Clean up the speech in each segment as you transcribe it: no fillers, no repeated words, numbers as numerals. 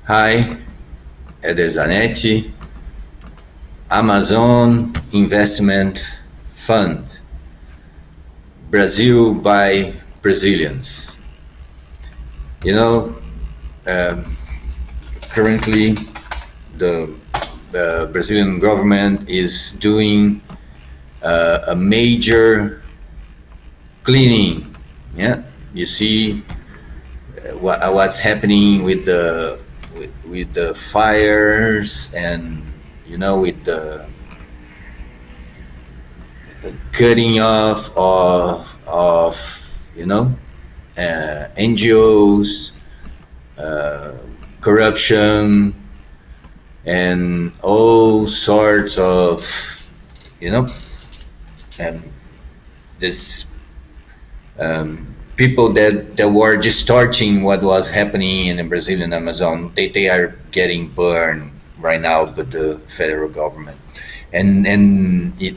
Hi, Eder Zanetti, Amazon Investment Fund, Brazil by Brazilians. You know, um, currently the Brazilian government is doing a major cleaning. Yeah, you see what's happening with the fires and with the cutting off of NGOs, corruption, and all sorts of you know um, this people that were distorting what was happening in the Brazilian Amazon. They are getting burned right now by the federal government, and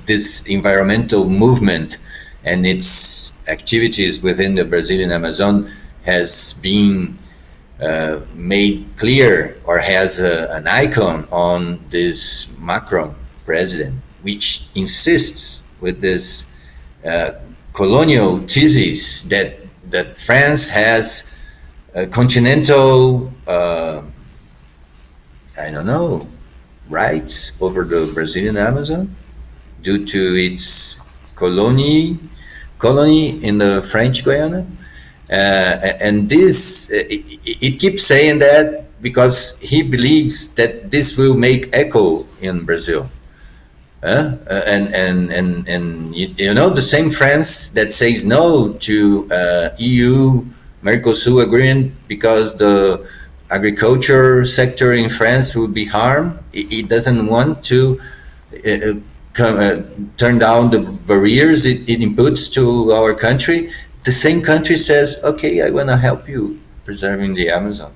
this environmental movement and its activities within the Brazilian Amazon has been made clear, or has an icon on this Macron president, which insists with this uh, colonial thesis that France has a continental, I don't know, rights over the Brazilian Amazon due to its colony in the French Guiana. And this, it keeps saying that because he believes that this will make echo in Brazil. And the same France that says no to EU Mercosur agreement because the agriculture sector in France will be harmed. It doesn't want to uh, turn down the barriers it inputs to our country. The same country says, okay, I want to help you preserving the Amazon.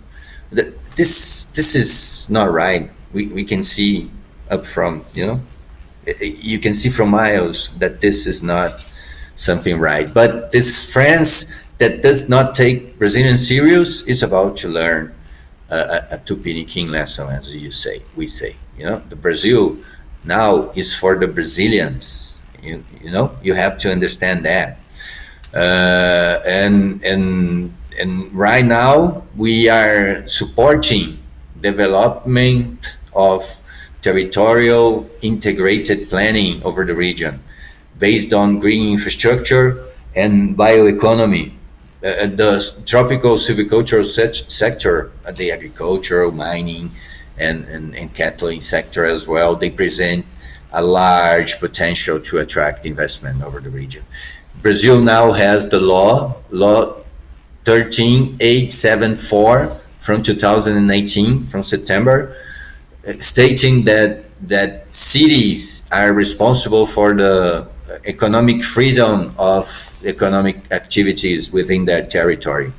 This is not right. We can see up from, you can see from miles that this is not something right. But this France that does not take Brazilian serious is about to learn a Tupiniquim lesson, as we say. The Brazil now is for the Brazilians. You have to understand that. And right now we are supporting development of territorial integrated planning over the region based on green infrastructure and bioeconomy. The tropical silvicultural sector, the agricultural, mining, and cattling sector as well, they present a large potential to attract investment over the region. Brazil now has the law 13874 from 2018, from September, stating that cities are responsible for the economic freedom of economic activities within their territory.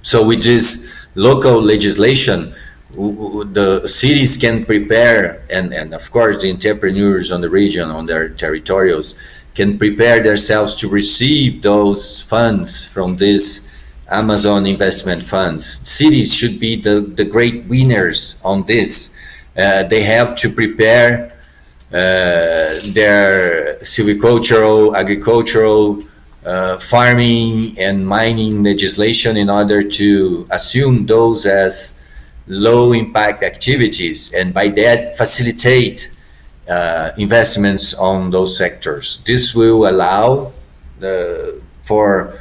So with this local legislation, the cities can prepare, and of course the entrepreneurs on the region, on their territorials, can prepare themselves to receive those funds from this Amazon investment funds. Cities should be the great winners on this. They have to prepare their silvicultural, agricultural, farming, and mining legislation in order to assume those as low impact activities, and by that facilitate investments on those sectors. This will allow for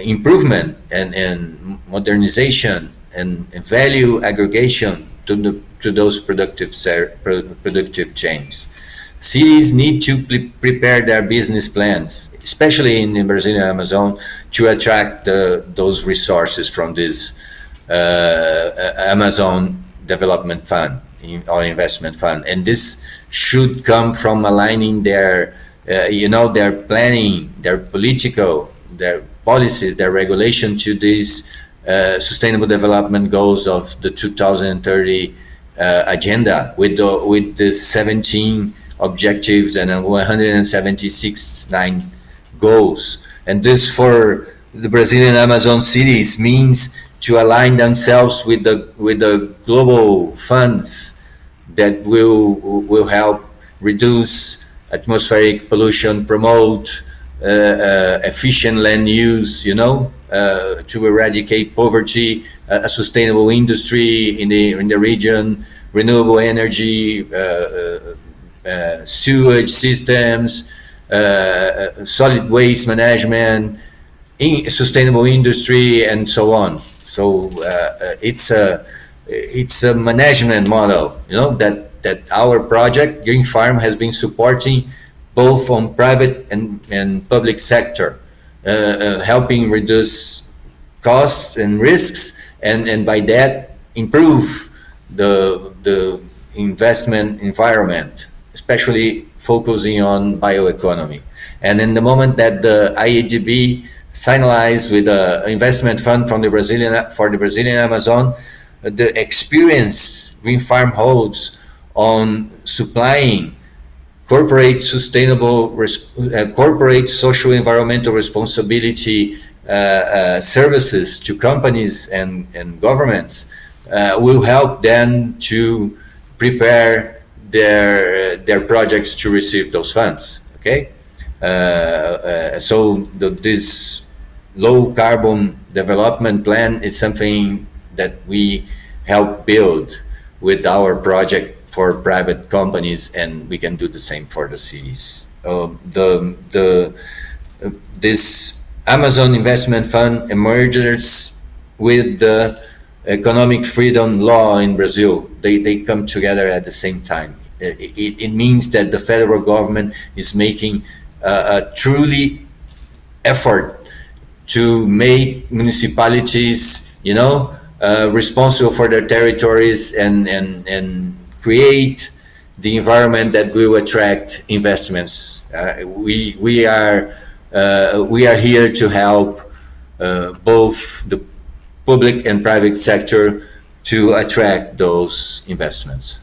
improvement and modernization and value aggregation to those productive chains. Cities need to prepare their business plans, especially in the Brazilian Amazon, to attract those resources from this Amazon Development Fund or Investment Fund, and this should come from aligning their planning, their political, their policies, their regulation to these sustainable development goals of the 2030 agenda with the 17 objectives and 176 goals. And this for the Brazilian Amazon cities means to align themselves with the global funds that will help reduce atmospheric pollution, promote efficient land use, to eradicate poverty, a sustainable industry in the region, renewable energy, sewage systems, solid waste management, sustainable industry, and so on. So it's a management model, that our project Green Farm has been supporting both on private and public sector, helping reduce costs and risks, and by that improve the investment environment, especially focusing on bioeconomy. And in the moment that the IADB finalized with the investment fund from the Brazilian Amazon, the experience Green Farm holds on supplying corporate social environmental responsibility services to companies and governments will help them to prepare their projects to receive those funds. Okay, so this low carbon development plan is something that we help build with our project for private companies, and we can do the same for the cities. This Amazon Investment Fund emerges with the economic freedom law in Brazil. They come together at the same time. It means that the federal government is making a truly effort to make municipalities, responsible for their territories, and create the environment that will attract investments. We are here to help both the public and private sector to attract those investments.